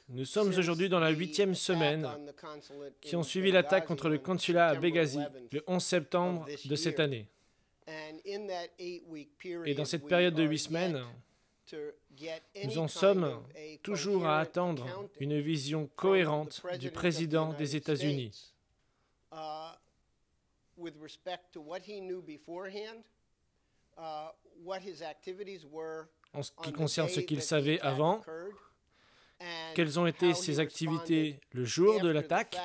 Nous sommes aujourd'hui dans la 8e semaine qui ont suivi l'attaque contre le consulat à Benghazi le 11 septembre de cette année. Et dans cette période de 8 semaines, nous en sommes toujours à attendre une vision cohérente du président des États-Unis. En ce qui concerne ce qu'il savait avant, quelles ont été ses activités le jour de l'attaque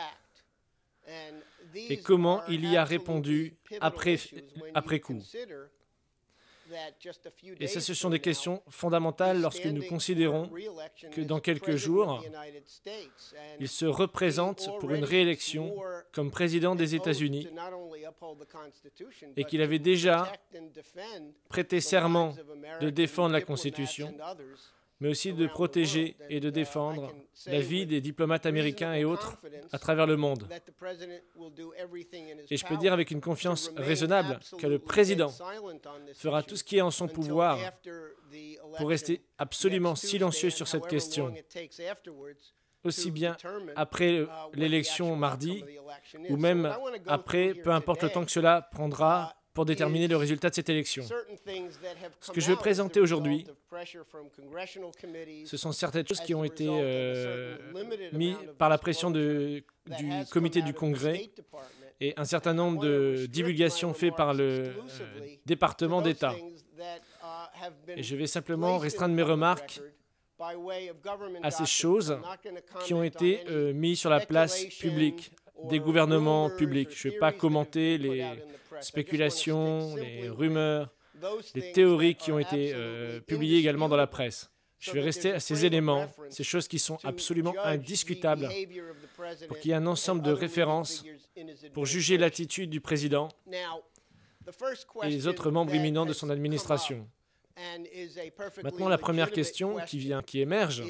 et comment il y a répondu après coup. Et ça, ce sont des questions fondamentales lorsque nous considérons que dans quelques jours, il se représente pour une réélection comme président des États-Unis et qu'il avait déjà prêté serment de défendre la Constitution, mais aussi de protéger et de défendre la vie des diplomates américains et autres à travers le monde. Et je peux dire avec une confiance raisonnable que le président fera tout ce qui est en son pouvoir pour rester absolument silencieux sur cette question, aussi bien après l'élection mardi ou même après, peu importe le temps que cela prendra pour déterminer le résultat de cette élection. Ce que je veux présenter aujourd'hui, ce sont certaines choses qui ont été mises par la pression du comité du Congrès et un certain nombre de divulgations faites par le département d'État. Et je vais simplement restreindre mes remarques à ces choses qui ont été mises sur la place publique, des gouvernements publics. Je ne vais pas commenter les spéculations, les rumeurs, les théories qui ont été publiées également dans la presse. Je vais rester à ces éléments, ces choses qui sont absolument indiscutables, pour qu'il y ait un ensemble de références pour juger l'attitude du président et les autres membres éminents de son administration. Maintenant, la première question qui émerge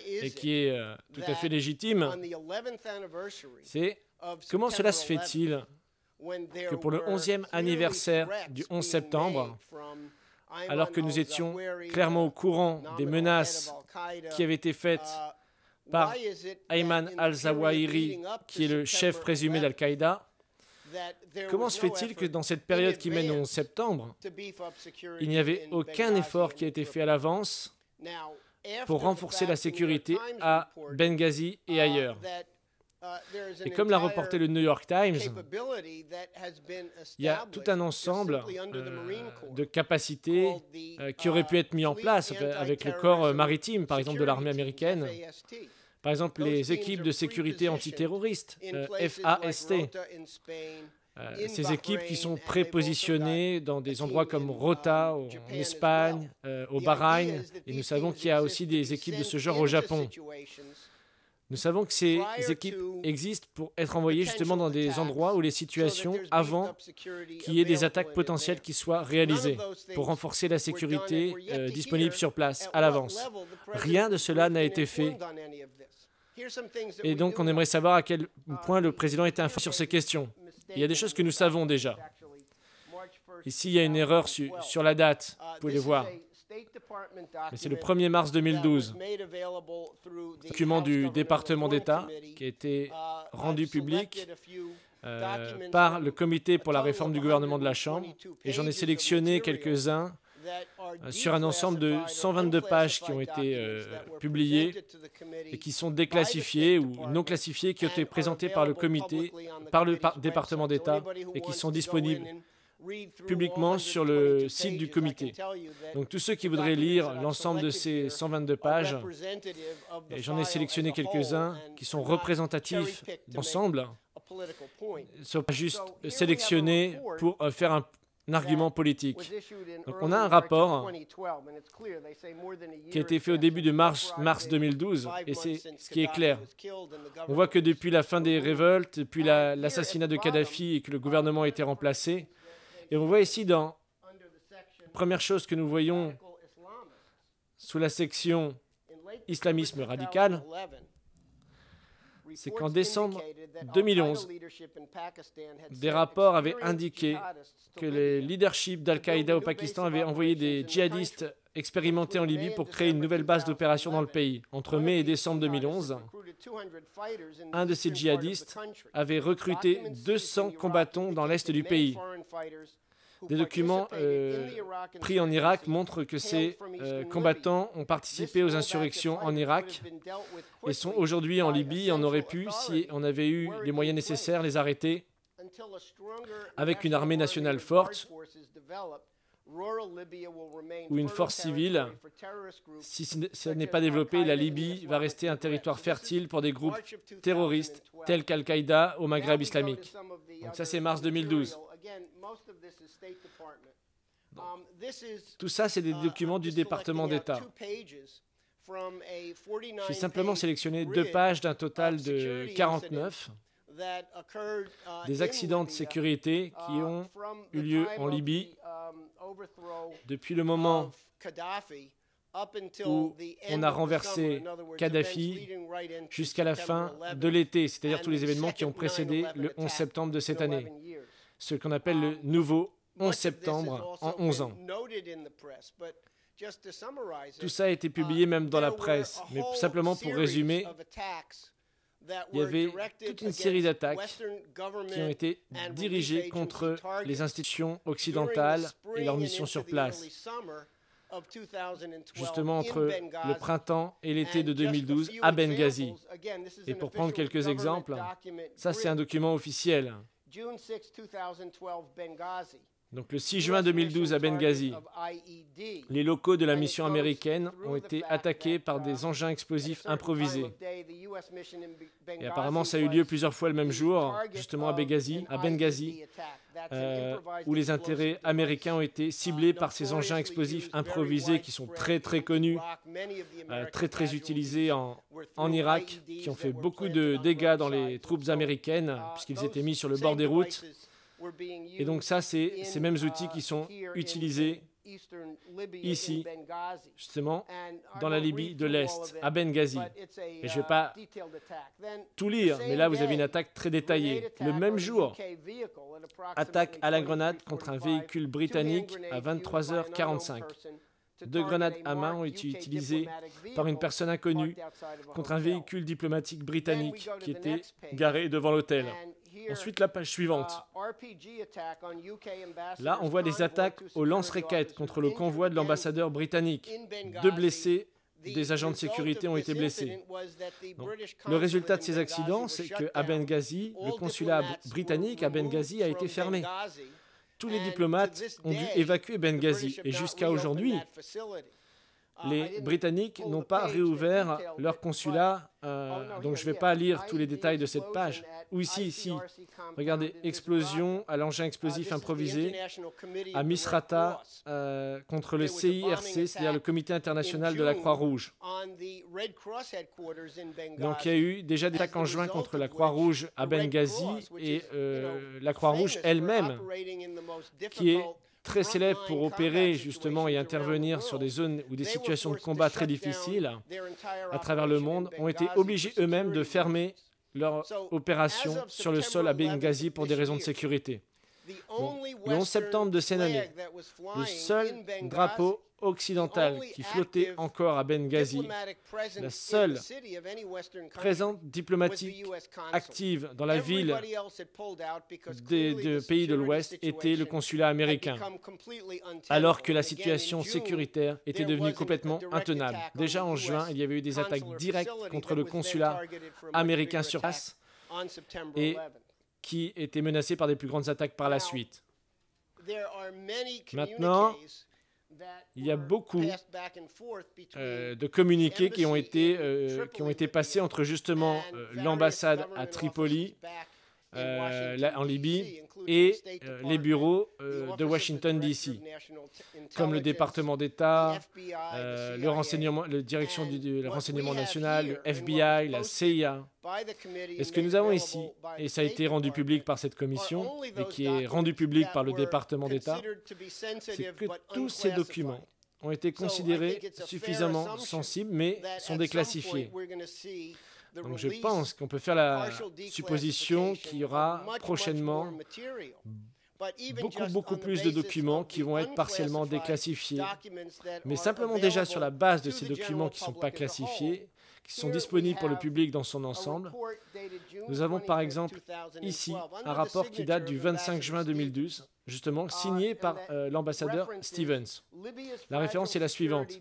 et qui est tout à fait légitime, c'est comment cela se fait-il que pour le 11e anniversaire du 11 septembre, alors que nous étions clairement au courant des menaces qui avaient été faites par Ayman al-Zawahiri, qui est le chef présumé d'Al-Qaïda, comment se fait-il que dans cette période qui mène au 11 septembre, il n'y avait aucun effort qui a été fait à l'avance pour renforcer la sécurité à Benghazi et ailleurs? Et comme l'a reporté le New York Times, il y a tout un ensemble de capacités qui auraient pu être mis en place avec le corps maritime, par exemple de l'armée américaine. Par exemple, les équipes de sécurité antiterroriste, FAST. Ces équipes qui sont prépositionnées dans des endroits comme Rota, en Espagne, au Bahreïn. Et nous savons qu'il y a aussi des équipes de ce genre au Japon. Nous savons que ces équipes existent pour être envoyées justement dans des endroits où les situations, avant qu'il y ait des attaques potentielles qui soient réalisées, pour renforcer la sécurité disponible sur place à l'avance. Rien de cela n'a été fait. Et donc, on aimerait savoir à quel point le président est informé sur ces questions. Il y a des choses que nous savons déjà. Ici, il y a une erreur sur la date, vous pouvez le voir. Mais c'est le 1er mars 2012. Document du département d'État qui a été rendu public par le comité pour la réforme du gouvernement de la Chambre. Et j'en ai sélectionné quelques-uns sur un ensemble de 122 pages qui ont été publiées et qui sont déclassifiées ou non classifiées, qui ont été présentées par le comité, par le département d'État et qui sont disponibles publiquement sur le site du comité. Donc tous ceux qui voudraient lire l'ensemble de ces 122 pages, et j'en ai sélectionné quelques-uns qui sont représentatifs d'ensemble, ne sont pas juste sélectionnés pour faire un argument politique. Donc on a un rapport qui a été fait au début de mars 2012, et c'est ce qui est clair. On voit que depuis la fin des révoltes, depuis l'assassinat de Kadhafi et que le gouvernement a été remplacé, et on voit ici, dans la première chose que nous voyons sous la section islamisme radical, c'est qu'en décembre 2011, des rapports avaient indiqué que le leadership d'Al-Qaïda au Pakistan avait envoyé des djihadistes expérimenté en Libye pour créer une nouvelle base d'opération dans le pays. Entre mai et décembre 2011, un de ces djihadistes avait recruté 200 combattants dans l'est du pays. Des documents pris en Irak montrent que ces combattants ont participé aux insurrections en Irak et sont aujourd'hui en Libye. On aurait pu, si on avait eu les moyens nécessaires, les arrêter avec une armée nationale forte ou une force civile. Si ça n'est pas développé, la Libye va rester un territoire fertile pour des groupes terroristes tels qu'Al-Qaïda au Maghreb islamique. Donc ça, c'est mars 2012. Tout ça, c'est des documents du département d'État. J'ai simplement sélectionné 2 pages d'un total de 49 des accidents de sécurité qui ont eu lieu en Libye depuis le moment où on a renversé Kadhafi jusqu'à la fin de l'été, c'est-à-dire tous les événements qui ont précédé le 11 septembre de cette année, ce qu'on appelle le nouveau 11 septembre en 11 ans. Tout ça a été publié même dans la presse, mais simplement pour résumer, il y avait toute une série d'attaques qui ont été dirigées contre les institutions occidentales et leurs missions sur place. Justement entre le printemps et l'été de 2012 à Benghazi. Et pour prendre quelques exemples, ça c'est un document officiel. Donc le 6 juin 2012 à Benghazi, les locaux de la mission américaine ont été attaqués par des engins explosifs improvisés. Et apparemment ça a eu lieu plusieurs fois le même jour, justement à Benghazi, où les intérêts américains ont été ciblés par ces engins explosifs improvisés qui sont très très connus, très utilisés en Irak, qui ont fait beaucoup de dégâts dans les troupes américaines puisqu'ils étaient mis sur le bord des routes. Et donc ça, c'est ces mêmes outils qui sont utilisés ici, justement, dans la Libye de l'Est, à Benghazi. Et je ne vais pas tout lire, mais là, vous avez une attaque très détaillée. Le même jour, attaque à la grenade contre un véhicule britannique à 23h45. 2 grenades à main ont été utilisées par une personne inconnue contre un véhicule diplomatique britannique qui était garé devant l'hôtel. Ensuite, la page suivante. Là, on voit des attaques au lance-roquettes contre le convoi de l'ambassadeur britannique. 2 blessés, des agents de sécurité ont été blessés. Donc, le résultat de ces accidents, c'est qu'à Benghazi, le consulat britannique à Benghazi a été fermé. Tous les diplomates ont dû évacuer Benghazi. Et jusqu'à aujourd'hui, les Britanniques n'ont pas réouvert leur consulat. Donc je ne vais pas lire tous les détails de cette page. Ou ici, regardez, explosion à l'engin explosif improvisé à Misrata contre le CIRC, c'est-à-dire le Comité international de la Croix-Rouge. Donc il y a eu déjà des attaques en juin contre la Croix-Rouge à Benghazi et la Croix-Rouge elle-même, qui est très célèbres pour opérer justement et intervenir sur des zones ou des situations de combat très difficiles à travers le monde, ont été obligés eux-mêmes de fermer leur opération sur le sol à Benghazi pour des raisons de sécurité. Donc, le 11 septembre de cette année, le seul drapeau occidentale qui flottait encore à Benghazi, la seule présence diplomatique active dans la ville des pays de l'Ouest était le consulat américain, alors que la situation sécuritaire était devenue complètement intenable. Déjà en juin, il y avait eu des attaques directes contre le consulat américain sur place et qui était menacé par des plus grandes attaques par la suite. Maintenant, il y a beaucoup de communiqués qui ont été passés entre justement l'ambassade à Tripoli, en Libye, et les bureaux de Washington, D.C., comme le département d'État, la direction du renseignement national, le FBI, la CIA. Et ce que nous avons ici, et ça a été rendu public par cette commission, et qui est rendu public par le département d'État, c'est que tous ces documents ont été considérés suffisamment sensibles, mais sont déclassifiés. Donc je pense qu'on peut faire la supposition qu'il y aura prochainement beaucoup plus de documents qui vont être partiellement déclassifiés. Mais simplement déjà sur la base de ces documents qui ne sont pas classifiés, qui sont disponibles pour le public dans son ensemble, nous avons par exemple ici un rapport qui date du 25 juin 2012, justement signé par l'ambassadeur Stevens. La référence est la suivante.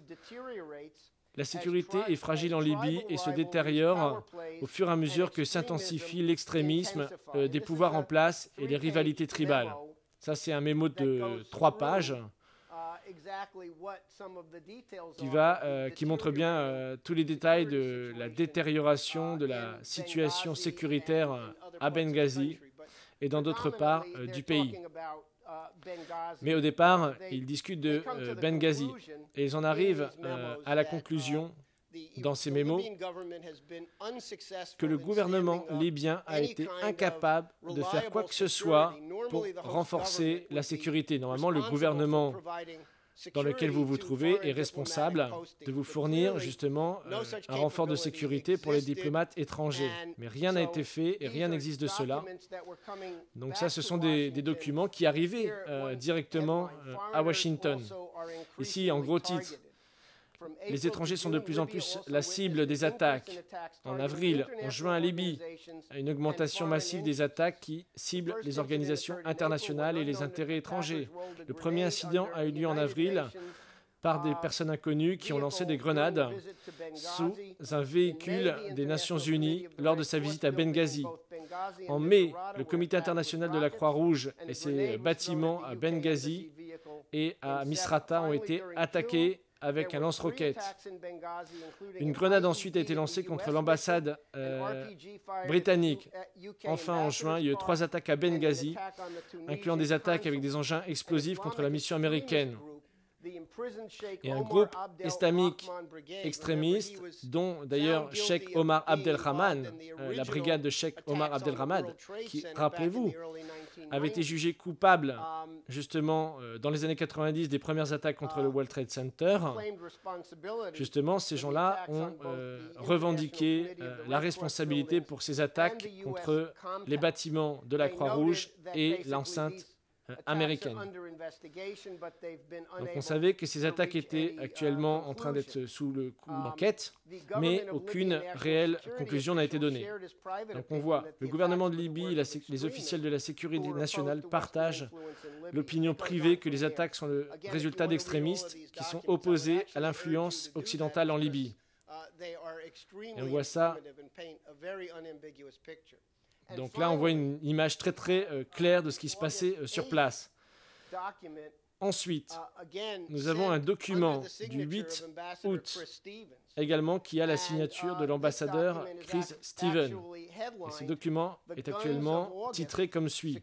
La sécurité est fragile en Libye et se détériore au fur et à mesure que s'intensifie l'extrémisme des pouvoirs en place et les rivalités tribales. Ça, c'est un mémo de 3 pages qui montre bien tous les détails de la détérioration de la situation sécuritaire à Benghazi et dans d'autres parts du pays. Mais au départ, ils discutent de Benghazi et ils en arrivent à la conclusion dans ces mémos que le gouvernement libyen a été incapable de faire quoi que ce soit pour renforcer la sécurité. Normalement, le gouvernement dans lequel vous vous trouvez est responsable de vous fournir justement un renfort de sécurité pour les diplomates étrangers. Mais rien n'a été fait et rien n'existe de cela. Donc ça, ce sont des documents qui arrivaient directement à Washington. Ici, en gros titre, les étrangers sont de plus en plus la cible des attaques. En avril, en juin à Libye, une augmentation massive des attaques qui ciblent les organisations internationales et les intérêts étrangers. Le premier incident a eu lieu en avril par des personnes inconnues qui ont lancé des grenades sous un véhicule des Nations Unies lors de sa visite à Benghazi. En mai, le Comité international de la Croix-Rouge et ses bâtiments à Benghazi et à Misrata ont été attaqués avec un lance-roquettes. Une grenade ensuite a été lancée contre l'ambassade britannique. Enfin, en juin, il y a eu 3 attaques à Benghazi, incluant des attaques avec des engins explosifs contre la mission américaine. Et un groupe islamique extrémiste, dont d'ailleurs Sheikh Omar Abdelrahman, la brigade de Sheikh Omar Abdelrahman, qui, rappelez-vous, avait été jugé coupable justement dans les années 90 des premières attaques contre le World Trade Center. Justement, ces gens-là ont revendiqué la responsabilité pour ces attaques contre les bâtiments de la Croix-Rouge et l'enceinte américaine. Donc on savait que ces attaques étaient actuellement en train d'être sous le coup d'enquête, mais aucune réelle conclusion n'a été donnée. Donc on voit, le gouvernement de Libye et les officiels de la sécurité nationale partagent l'opinion privée que les attaques sont le résultat d'extrémistes qui sont opposés à l'influence occidentale en Libye. Et on voit ça. Donc là, on voit une image très claire de ce qui se passait sur place. Ensuite, nous avons un document du 8 août également qui a la signature de l'ambassadeur Chris Stevens. Et ce document est actuellement titré comme suit.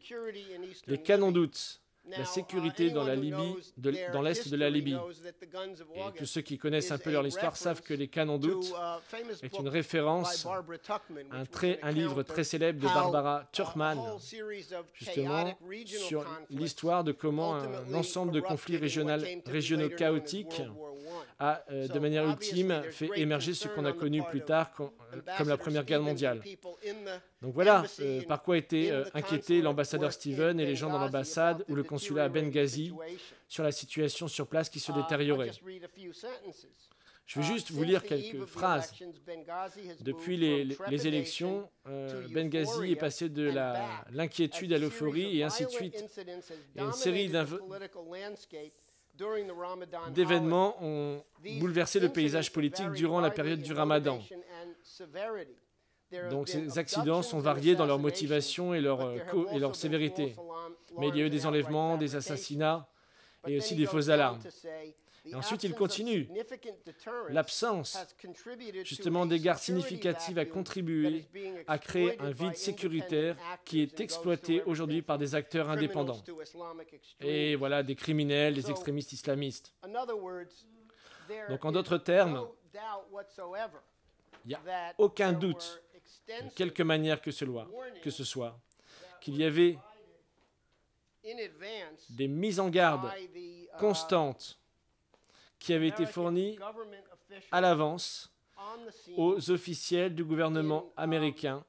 Les canons d'août. La sécurité dans la Libye, dans l'est de la Libye. Et tous ceux qui connaissent un peu leur histoire savent que les canons d'août est une référence à un livre très célèbre de Barbara Tuchman, justement sur l'histoire de comment un ensemble de conflits régionaux chaotiques a, de manière ultime, fait émerger ce qu'on a connu plus tard comme la Première Guerre mondiale. Donc voilà par quoi était inquiété l'ambassadeur Stevens et les gens dans l'ambassade ou le consulat à Benghazi sur la situation sur place qui se détériorait. Je vais juste vous lire quelques phrases. Depuis les élections, Benghazi est passé de l'inquiétude à l'euphorie et ainsi de suite. Et une série d'événements ont bouleversé le paysage politique durant la période du Ramadan. Donc ces accidents sont variés dans leur motivation et leur sévérité. Mais il y a eu des enlèvements, des assassinats et aussi des fausses alarmes. Et ensuite, il continue. L'absence, justement, d'égards significatifs a contribué à créer un vide sécuritaire qui est exploité aujourd'hui par des acteurs indépendants. Et voilà, des criminels, des extrémistes islamistes. Donc, en d'autres termes, il n'y a aucun doute, de quelque manière que ce soit, qu'il y avait des mises en garde constantes qui avaient été fournies à l'avance aux officiels du gouvernement américain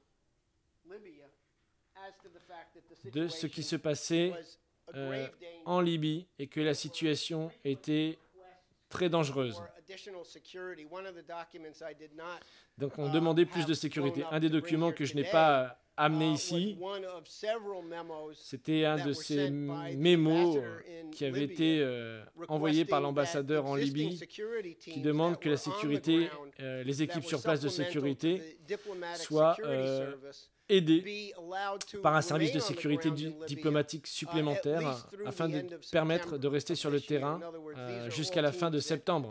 de ce qui se passait en Libye et que la situation était très dangereuse. Donc on demandait plus de sécurité. Un des documents que je n'ai pas amené ici, c'était un de ces mémos qui avait été envoyé par l'ambassadeur en Libye, qui demande que la sécurité, les équipes sur place de sécurité soient aidées par un service de sécurité diplomatique supplémentaire afin de permettre de rester sur le terrain jusqu'à la fin de septembre.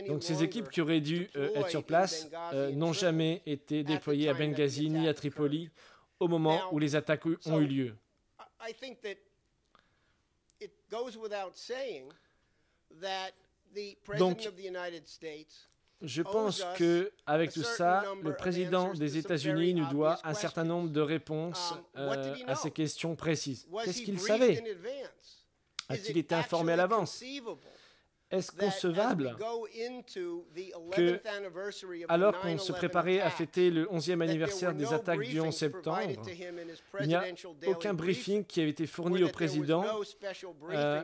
Donc ces équipes qui auraient dû être sur place n'ont jamais été déployées à Benghazi ni à Tripoli au moment où les attaques ont eu lieu. Donc, je pense qu'avec tout ça, le président des États-Unis nous doit un certain nombre de réponses à ces questions précises. Qu'est-ce qu'il savait? A-t-il été informé à l'avance? Est-ce concevable que, alors qu'on se préparait à fêter le 11e anniversaire des attaques du 11 septembre, il n'y a aucun briefing qui avait été fourni au président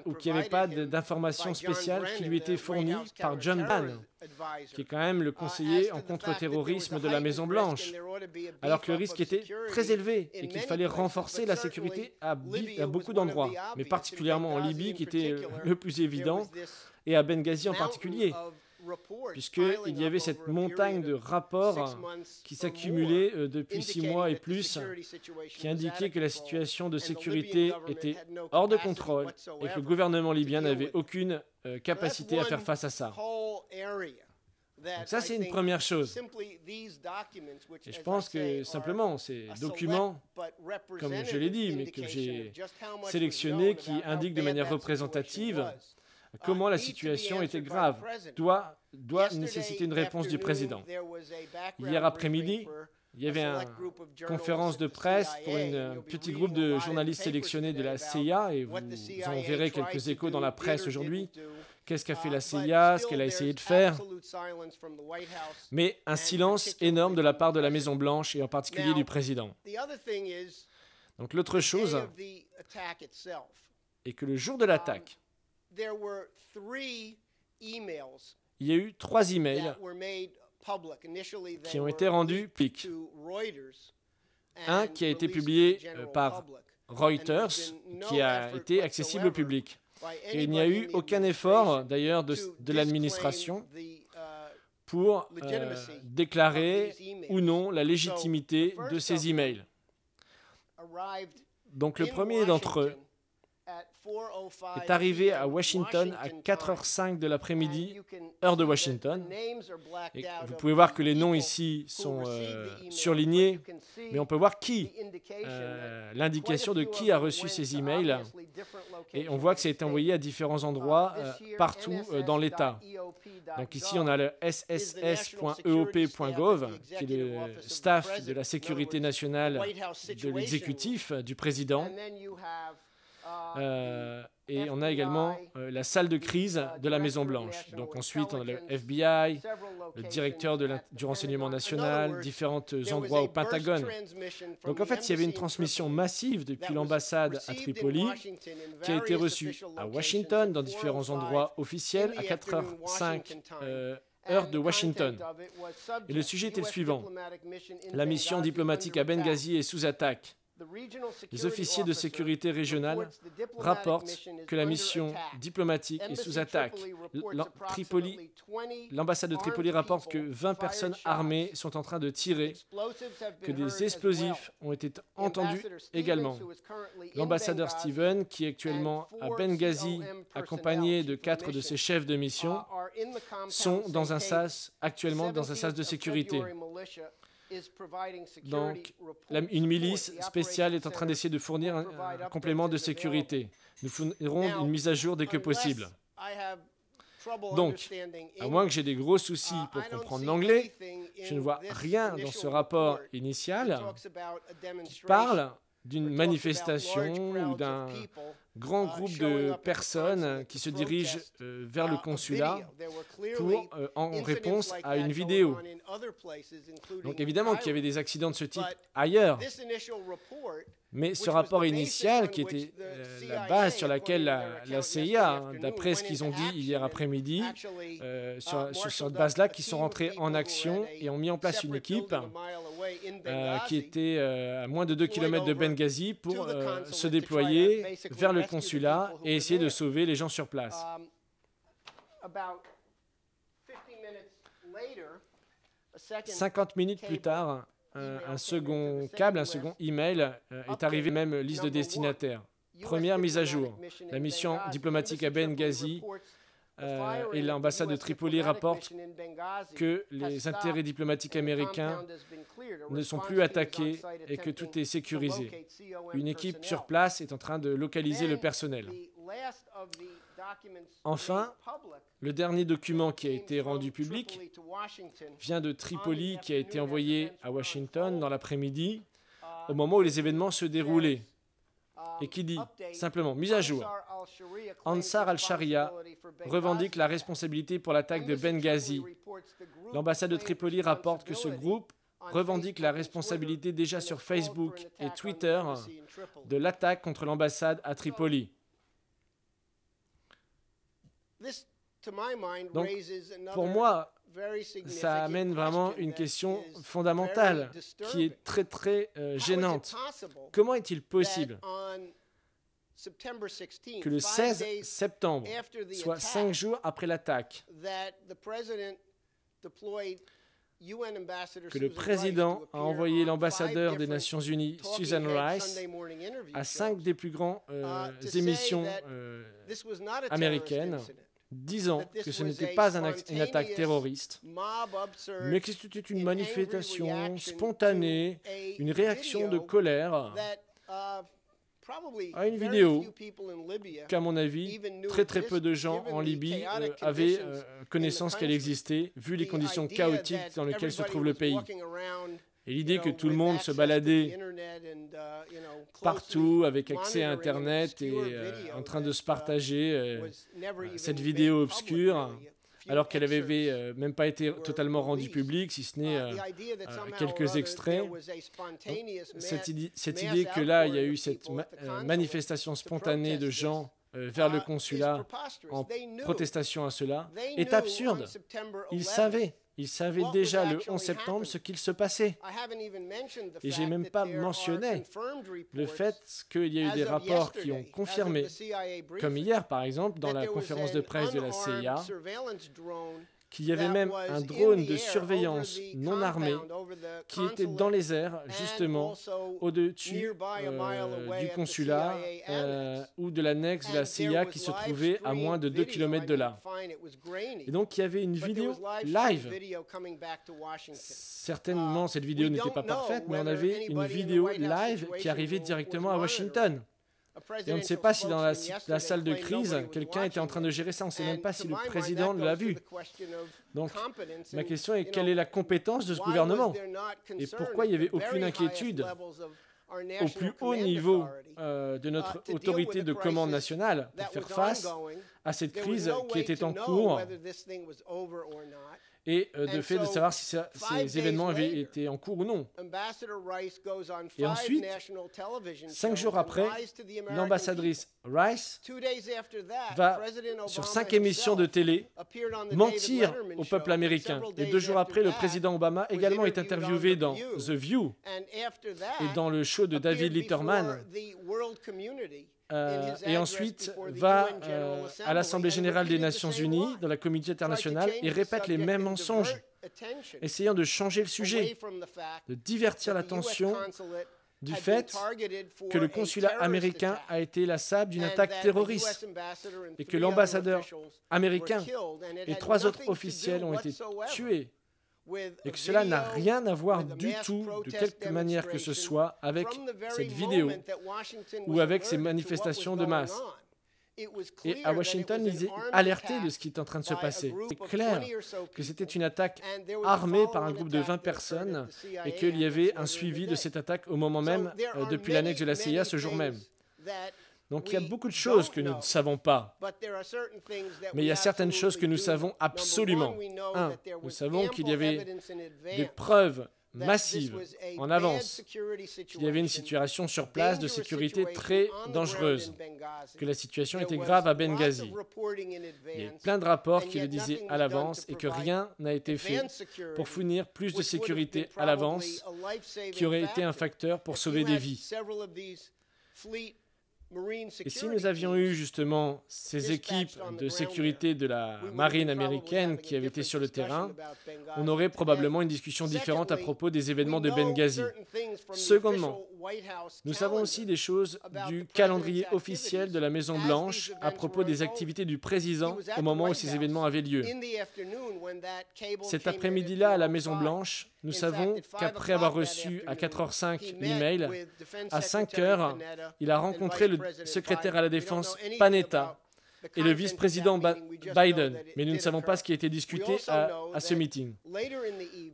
ou qu'il n'y avait pas d'informations spéciales qui lui étaient fournies par John Bann, qui est quand même le conseiller en contre-terrorisme de la Maison-Blanche, alors que le risque était très élevé et qu'il fallait renforcer la sécurité à beaucoup d'endroits, mais particulièrement en Libye, qui était le plus évident, et à Benghazi en particulier, puisqu'il y avait cette montagne de rapports qui s'accumulait depuis 6 mois et plus, qui indiquaient que la situation de sécurité était hors de contrôle et que le gouvernement libyen n'avait aucune capacité à faire face à ça. Donc ça, c'est une première chose. Et je pense que simplement, ces documents, comme je l'ai dit, mais que j'ai sélectionnés, qui indiquent de manière représentative comment la situation était grave, doit nécessiter une réponse du président. Hier après-midi, il y avait une conférence de presse pour un petit groupe de journalistes sélectionnés de la CIA, et vous en verrez quelques échos dans la presse aujourd'hui. Qu'est-ce qu'a fait la CIA, ce qu'elle a essayé de faire. Mais un silence énorme de la part de la Maison-Blanche et en particulier du président. Donc l'autre chose est que le jour de l'attaque, il y a eu 3 emails qui ont été rendus publics. Un qui a été publié par Reuters, qui a été accessible au public. Et il n'y a eu aucun effort, d'ailleurs, de l'administration pour déclarer ou non la légitimité de ces emails. Donc le premier d'entre eux est arrivé à Washington à 4h05 de l'après-midi, heure de Washington. Et vous pouvez voir que les noms ici sont surlignés, mais on peut voir qui, l'indication de qui a reçu ces emails. Et on voit que ça a été envoyé à différents endroits partout dans l'État. Donc ici, on a le sss.eop.gov, qui est le staff de la sécurité nationale de l'exécutif du président. Et on a également la salle de crise de la Maison-Blanche. Donc ensuite, on a le FBI, le directeur du renseignement national, différents endroits au Pentagone. Donc en fait, il y avait une transmission massive depuis l'ambassade à Tripoli qui a été reçue à Washington, dans différents endroits officiels, à 4h05 heure de Washington. Et le sujet était le suivant. La mission diplomatique à Benghazi est sous attaque. Les officiers de sécurité régionale rapportent que la mission diplomatique est sous attaque. L'ambassade de Tripoli rapporte que 20 personnes armées sont en train de tirer, que des explosifs ont été entendus également. L'ambassadeur Stephen, qui est actuellement à Benghazi, accompagné de 4 de ses chefs de mission, sont actuellement dans un sas de sécurité. Donc, une milice spéciale est en train d'essayer de fournir un complément de sécurité. Nous fournirons une mise à jour dès que possible. Donc, à moins que j'ai des gros soucis pour comprendre l'anglais, je ne vois rien dans ce rapport initial qui parle d'une manifestation ou d'un grand groupe de personnes qui se dirigent vers le consulat en réponse à une vidéo. Donc évidemment qu'il y avait des accidents de ce type ailleurs, mais ce rapport initial qui était la base sur laquelle la CIA, d'après ce qu'ils ont dit hier après-midi, sur cette base-là, qui sont rentrés en action et ont mis en place une équipe qui était à moins de 2 km de Benghazi pour se déployer vers le consulat et essayer de sauver les gens sur place. 50 minutes plus tard, un second câble, un second email est arrivé, même liste de destinataires. Première mise à jour. La mission diplomatique à Benghazi et l'ambassade de Tripoli rapporte que les intérêts diplomatiques américains ne sont plus attaqués et que tout est sécurisé. Une équipe sur place est en train de localiser le personnel. Enfin, le dernier document qui a été rendu public vient de Tripoli, qui a été envoyé à Washington dans l'après-midi, au moment où les événements se déroulaient, et qui dit simplement « mise à jour ». Ansar al-Sharia revendique la responsabilité pour l'attaque de Benghazi. L'ambassade de Tripoli rapporte que ce groupe revendique la responsabilité déjà sur Facebook et Twitter de l'attaque contre l'ambassade à Tripoli. Donc, pour moi, ça amène vraiment une question fondamentale qui est très, très gênante. Comment est-il possible que le 16 septembre, soit 5 jours après l'attaque, que le président a envoyé l'ambassadeur des Nations Unies, Susan Rice, à 5 des plus grandes émissions américaines, disant que ce n'était pas une attaque terroriste, mais que c'était une manifestation spontanée, une réaction de colère à une vidéo qu'à mon avis, très très peu de gens en Libye avaient connaissance qu'elle existait, vu les conditions chaotiques dans lesquelles se trouve le pays. Et l'idée que tout le monde se baladait partout avec accès à Internet et en train de se partager cette vidéo obscure, alors qu'elle n'avait même pas été totalement rendue publique, si ce n'est quelques extraits. Donc, cette idée que là, il y a eu cette manifestation spontanée de gens vers le consulat en protestation à cela est absurde. Ils savaient déjà le 11 septembre ce qu'il se passait. Et je n'ai même pas mentionné le fait qu'il y a eu des rapports qui ont confirmé, comme hier par exemple, dans la conférence de presse de la CIA, qu'il y avait même un drone de surveillance non armé qui était dans les airs, justement, au-dessus du consulat ou de l'annexe de la CIA qui se trouvait à moins de 2 km de là. Et donc, il y avait une vidéo live. Certainement, cette vidéo n'était pas parfaite, mais on avait une vidéo live qui arrivait directement à Washington. Et on ne sait pas si dans la salle de crise, quelqu'un était en train de gérer ça. On ne sait même pas si le président l'a vu. Donc, ma question est, quelle est la compétence de ce gouvernement? Et pourquoi il n'y avait aucune inquiétude au plus haut niveau de notre autorité de commande nationale pour faire face à cette crise qui était en cours et de fait de savoir si ces événements avaient été en cours ou non. Et ensuite, 5 jours après, l'ambassadrice Rice va, sur 5 émissions de télé, mentir au peuple américain. Et 2 jours après, le président Obama également est interviewé dans The View et dans le show de David Letterman. Et ensuite va à l'Assemblée générale des Nations Unies, dans la communauté internationale, et répète les mêmes mensonges, essayant de changer le sujet, de divertir l'attention du fait que le consulat américain a été la cible d'une attaque terroriste et que l'ambassadeur américain et 3 autres officiels ont été tués. Et que cela n'a rien à voir du tout, de quelque manière que ce soit, avec cette vidéo ou avec ces manifestations de masse. Et à Washington, ils étaient alertés de ce qui est en train de se passer. C'est clair que c'était une attaque armée par un groupe de 20 personnes et qu'il y avait un suivi de cette attaque au moment même, depuis l'annexe de la CIA, ce jour même. Donc il y a beaucoup de choses que nous ne savons pas, mais il y a certaines choses que nous savons absolument. Un, nous savons qu'il y avait des preuves massive en avance qu'il y avait une situation sur place de sécurité très dangereuse, que la situation était grave à Benghazi. Il y a plein de rapports qui le disaient à l'avance et que rien n'a été fait pour fournir plus de sécurité à l'avance, qui aurait été un facteur pour sauver des vies. Et si nous avions eu justement ces équipes de sécurité de la marine américaine qui avaient été sur le terrain, on aurait probablement une discussion différente à propos des événements de Benghazi. Secondement, nous savons aussi des choses du calendrier officiel de la Maison-Blanche à propos des activités du président au moment où ces événements avaient lieu. Cet après-midi-là, à la Maison-Blanche, nous savons qu'après avoir reçu à 4h05 l'email, à 5h, il a rencontré le secrétaire à la Défense Panetta et le vice-président Biden, mais nous ne savons pas ce qui a été discuté à ce meeting.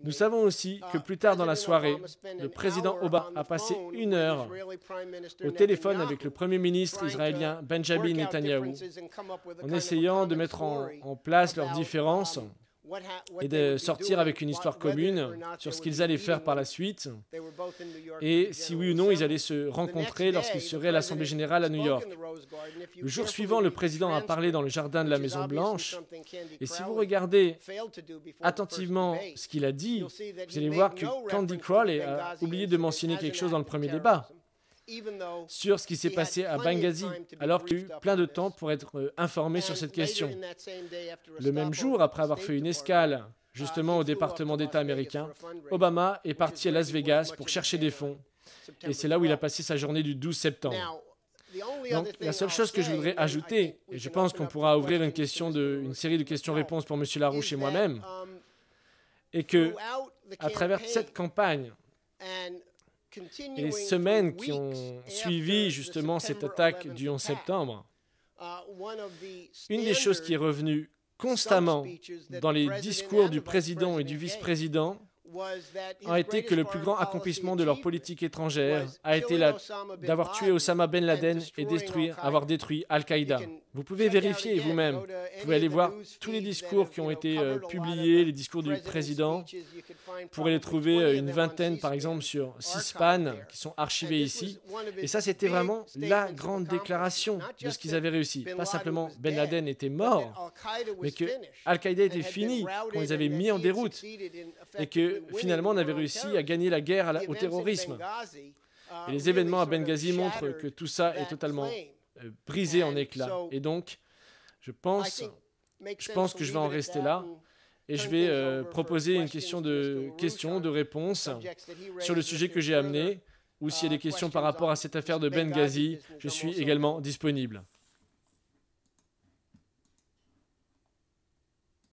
Nous savons aussi que plus tard dans la soirée, le président Obama a passé 1 heure au téléphone avec le premier ministre israélien Benjamin Netanyahou en essayant de mettre en place leurs différences et de sortir avec une histoire commune sur ce qu'ils allaient faire par la suite et si oui ou non ils allaient se rencontrer lorsqu'ils seraient à l'Assemblée générale à New York. Le jour suivant, le président a parlé dans le jardin de la Maison-Blanche et si vous regardez attentivement ce qu'il a dit, vous allez voir que Candy Crowley a oublié de mentionner quelque chose dans le premier débat sur ce qui s'est passé à Benghazi, alors qu'il y a eu plein de temps pour être informé sur cette question. Le même jour, après avoir fait une escale justement au département d'État américain, Obama est parti à Las Vegas pour chercher des fonds. Et c'est là où il a passé sa journée du 12 septembre. Donc, la seule chose que je voudrais ajouter, et je pense qu'on pourra ouvrir une série de questions-réponses pour M. Larouche et moi-même, est que, à travers cette campagne, et les semaines qui ont suivi justement cette attaque du 11 septembre, une des choses qui est revenue constamment dans les discours du président et du vice-président a été que le plus grand accomplissement de leur politique étrangère a été d'avoir tué Osama Ben Laden et avoir détruit Al-Qaïda. Vous pouvez vérifier vous-même. Vous pouvez aller voir tous les discours qui ont été publiés, les discours du président. Vous pourrez les trouver une vingtaine, par exemple, sur C-SPAN, qui sont archivés ici. Et ça, c'était vraiment la grande déclaration de ce qu'ils avaient réussi. Pas simplement Ben Laden était mort, mais que Al-Qaïda était fini, qu'on les avait mis en déroute, et que finalement, on avait réussi à gagner la guerre au terrorisme. Et les événements à Benghazi montrent que tout ça est totalement brisé en éclats. Et donc, je pense que je vais en rester là. Et je vais proposer une question de réponse sur le sujet que j'ai amené. Ou s'il y a des questions par rapport à cette affaire de Benghazi, je suis également disponible.